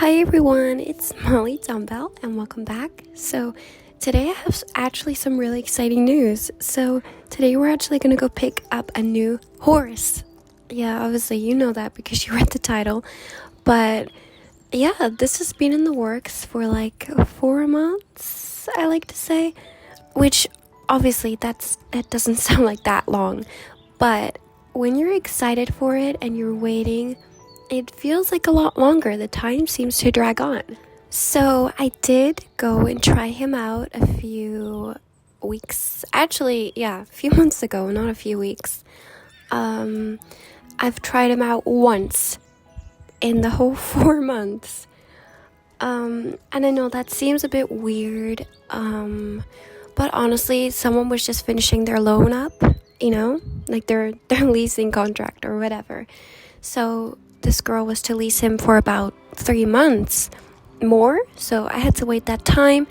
Hi everyone, it's Molly Dawnbell and welcome back. So today I have actually some really exciting news. So today we're actually going to go pick up a new horse. Yeah, obviously you know that because you read the title. But yeah, this has been in the works for like 4 months, I like to say. Which obviously that doesn't sound like that long. But when you're excited for it and you're waiting, it feels like a lot longer. The time seems to drag on. So I did go and try him out a few weeks. Actually, yeah, a few months ago, not a few weeks. I've tried him out once in the whole 4 months. And I know that seems a bit weird. But honestly, someone was just finishing their loan up, like their leasing contract or whatever. So this girl was to lease him for about 3 months more, so I had to wait that time.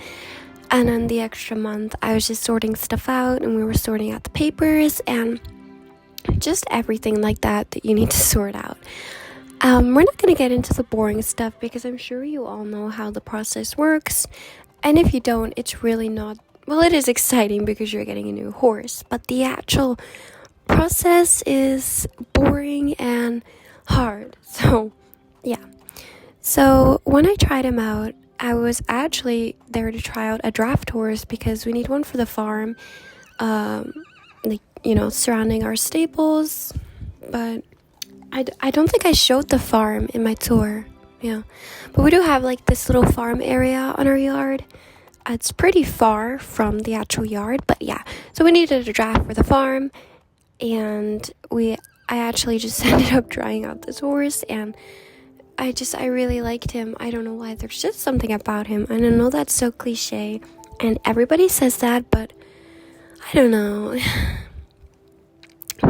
And then the extra month I was just sorting stuff out, and we were sorting out the papers and just everything like that you need to sort out. We're not going to get into the boring stuff because I'm sure you all know how the process works, and if you don't, it's really not, well, it is exciting because you're getting a new horse, but the actual process is boring and hard. So yeah, so when I tried him out, I was actually there to try out a draft horse because we need one for the farm, surrounding our stables. But I don't think I showed the farm in my tour. Yeah, but we do have like this little farm area on our yard. It's pretty far from the actual yard, but yeah, so we needed a draft for the farm, and I actually just ended up trying out this horse, and I really liked him. I don't know why, there's just something about him, and I know that's so cliche, and everybody says that, but I don't know.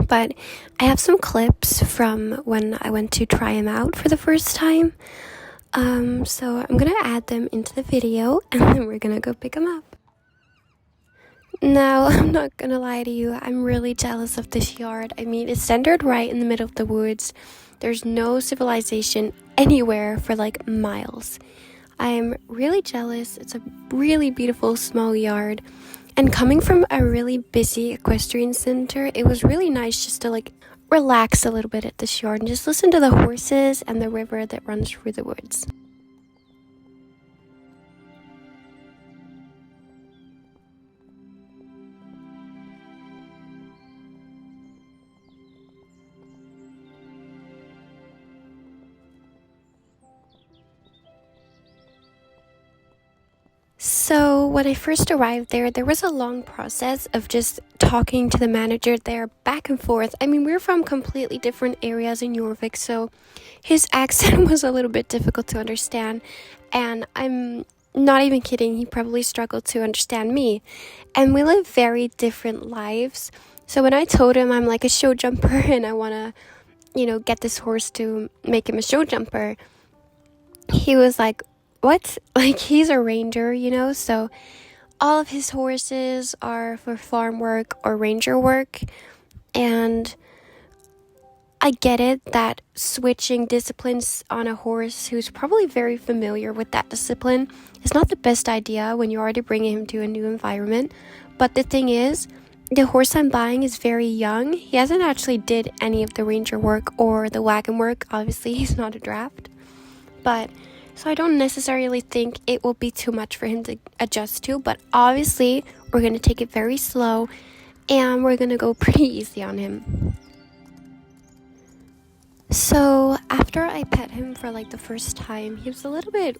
But I have some clips from when I went to try him out for the first time, so I'm gonna add them into the video, and then we're gonna go pick him up. Now, I'm not gonna lie to you, I'm really jealous of this yard. I mean, it's centered right in the middle of the woods. There's no civilization anywhere for like miles. I'm really jealous. It's a really beautiful small yard. And coming from a really busy equestrian center, it was really nice just to like relax a little bit at this yard and just listen to the horses and the river that runs through the woods. So when I first arrived there was a long process of just talking to the manager there back and forth. I mean, we're from completely different areas in Jorvik, so his accent was a little bit difficult to understand, and I'm not even kidding, he probably struggled to understand me. And we live very different lives. So when I told him I'm like a show jumper and I want to, get this horse to make him a show jumper, he was like, what? Like, he's a ranger, so all of his horses are for farm work or ranger work. And I get it that switching disciplines on a horse who's probably very familiar with that discipline is not the best idea when you're already bringing him to a new environment. But the thing is, the horse I'm buying is very young. He hasn't actually did any of the ranger work or the wagon work. Obviously, he's not a draft. But so I don't necessarily think it will be too much for him to adjust to, but obviously we're going to take it very slow and we're going to go pretty easy on him. So after I pet him for like the first time, he was a little bit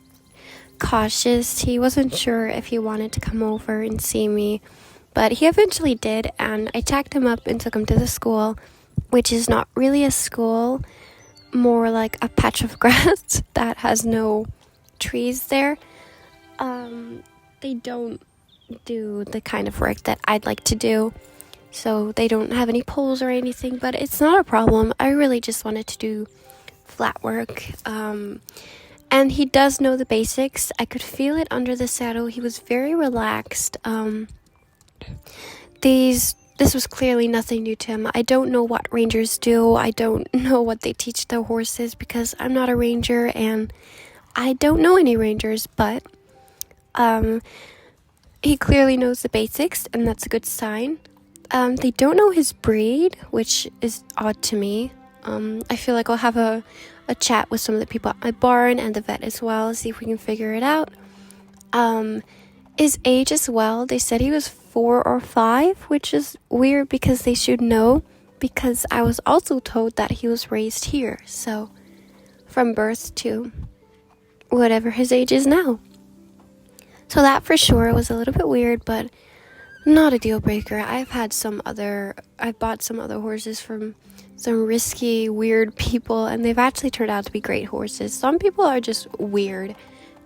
cautious. He wasn't sure if he wanted to come over and see me, but he eventually did, and I tacked him up and took him to the school, which is not really a school, more like a patch of grass that has no trees there. They don't do the kind of work that I'd like to do, so they don't have any poles or anything, but it's not a problem. I really just wanted to do flat work, and he does know the basics. I could feel it under the saddle. He was very relaxed. This was clearly nothing new to him. I don't know what rangers do. I don't know what they teach their horses because I'm not a ranger, and I don't know any rangers, but he clearly knows the basics, and that's a good sign. They don't know his breed, which is odd to me. I feel like I'll have a chat with some of the people at my barn and the vet as well, see if we can figure it out. His age as well, they said he was 4 or 5, which is weird because they should know, because I was also told that he was raised here, so from birth to whatever his age is now. So that for sure was a little bit weird, but not a deal breaker. I've bought some other horses from some risky, weird people, and they've actually turned out to be great horses. Some people are just weird,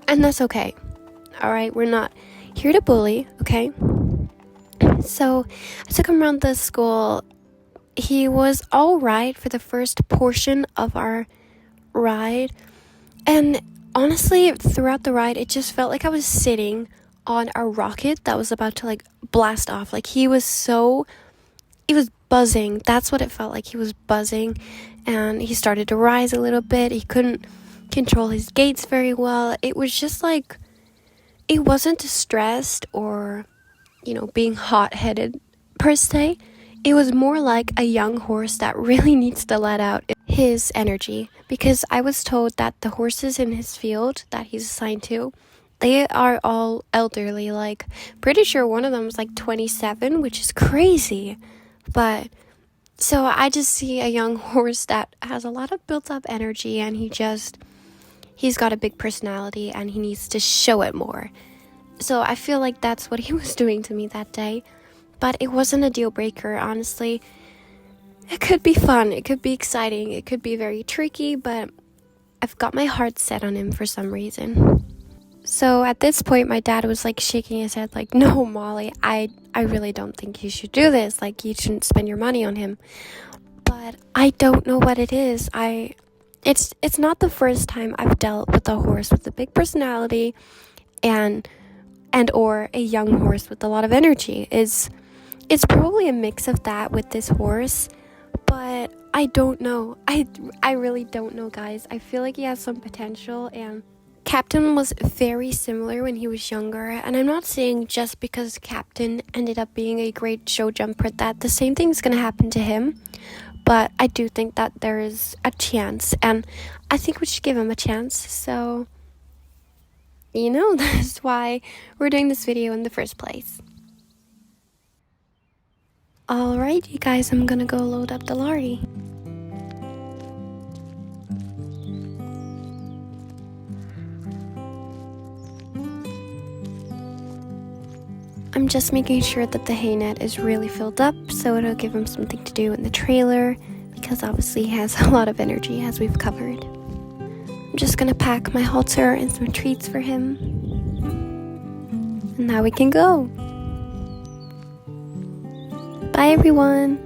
and that's okay. Alright, we're not here to bully, okay? So I took him around the school. He was alright for the first portion of our ride, and honestly, throughout the ride, it just felt like I was sitting on a rocket that was about to blast off. He was buzzing. That's what it felt like. He was buzzing, and he started to rise a little bit. He couldn't control his gaits very well. It was just it wasn't stressed or, being hot-headed per se. It was more like a young horse that really needs to let out his energy, because I was told that the horses in his field that he's assigned to, they are all elderly. Pretty sure one of them was 27, which is crazy. But so I just see a young horse that has a lot of built up energy, and he's got a big personality, and he needs to show it more. So I feel like that's what he was doing to me that day. But it wasn't a deal breaker, honestly. It could be fun, it could be exciting, it could be very tricky, but I've got my heart set on him for some reason. So at this point, my dad was shaking his head no, Molly, I really don't think you should do this. You shouldn't spend your money on him. But I don't know what it is. It's not the first time I've dealt with a horse with a big personality and or a young horse with a lot of energy. It's probably a mix of that with this horse, but I don't know. I really don't know, guys. I feel like he has some potential, and Captain was very similar when he was younger, and I'm not saying just because Captain ended up being a great show jumper that the same thing's gonna happen to him, but I do think that there is a chance, and I think we should give him a chance. So that's why we're doing this video in the first place. Alright, you guys, I'm gonna go load up the lorry. I'm just making sure that the hay net is really filled up, so it'll give him something to do in the trailer, because obviously he has a lot of energy, as we've covered. I'm just gonna pack my halter and some treats for him. And now we can go. Bye, everyone.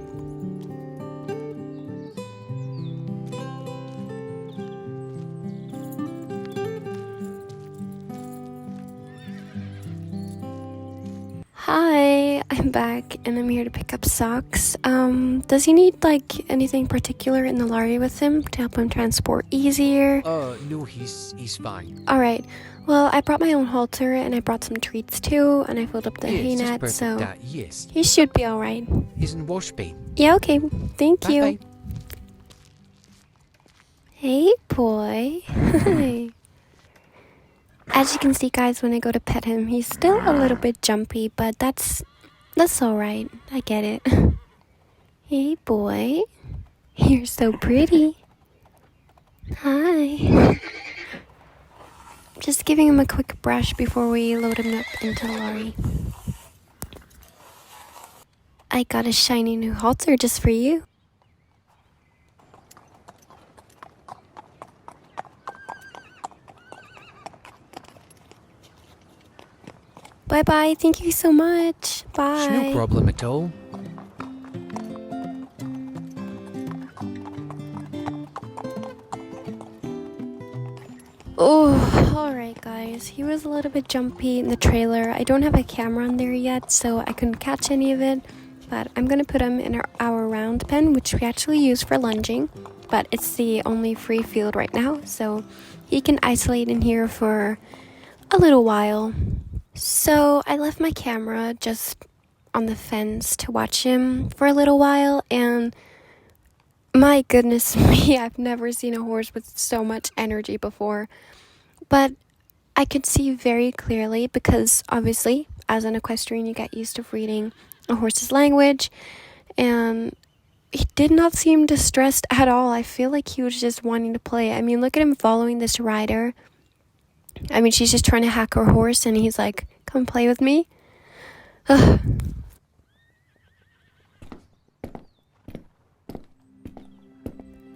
Hi, I'm back, and I'm here to pick up socks. Does he need anything particular in the lorry with him to help him transport easier? No, he's fine. All right. Well, I brought my own halter, and I brought some treats too, and I filled up the hay net, so yes. he should be all right. He's in wash bay. Yeah, okay. Thank you. Bye. Hey, boy. Hi. As you can see, guys, when I go to pet him, he's still a little bit jumpy, but that's all right. I get it. Hey, boy. You're so pretty. Hi. Just giving him a quick brush before we load him up into the lorry. I got a shiny new halter just for you. Bye-bye. Thank you so much. Bye. It's no problem at all. Oh, alright guys, he was a little bit jumpy in the trailer. I don't have a camera on there yet, so I couldn't catch any of it, but I'm gonna put him in our round pen, which we actually use for lunging, but it's the only free field right now, so he can isolate in here for a little while. So I left my camera just on the fence to watch him for a little while, and my goodness me, I've never seen a horse with so much energy before. But I could see very clearly because obviously as an equestrian you get used to reading a horse's language, and he did not seem distressed at all. I feel like he was just wanting to play. I mean, look at him following this rider. I mean, she's just trying to hack her horse and he's like, come play with me. Ugh.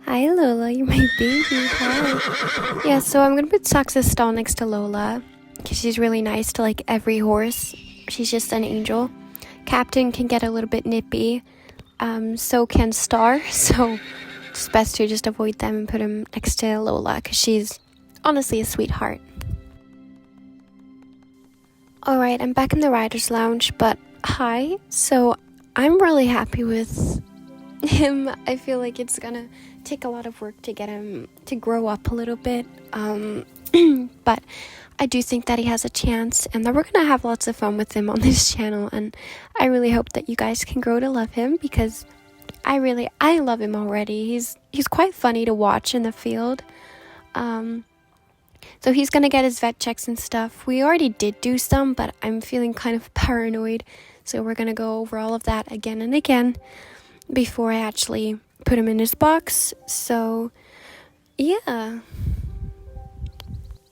Hi Lola, you're my baby. Hi. Yeah, so I'm gonna put Saxa's stall next to Lola because she's really nice to like every horse. She's just an angel. Captain can get a little bit nippy. So can Star. So it's best to just avoid them and put him next to Lola because she's honestly a sweetheart. Alright, I'm back in the Rider's Lounge, but hi. So I'm really happy with him. I feel like it's gonna take a lot of work to get him to grow up a little bit, but I do think that he has a chance and that we're gonna have lots of fun with him on this channel, and I really hope that you guys can grow to love him because I love him already. He's quite funny to watch in the field. So he's gonna get his vet checks and stuff. We already did do some, but I'm feeling kind of paranoid, so we're gonna go over all of that again and again before I actually put him in his box. So yeah,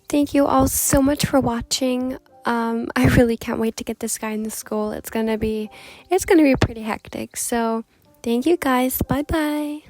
thank you all so much for watching. I really can't wait to get this guy in the school. It's gonna be pretty hectic. So thank you guys. Bye bye.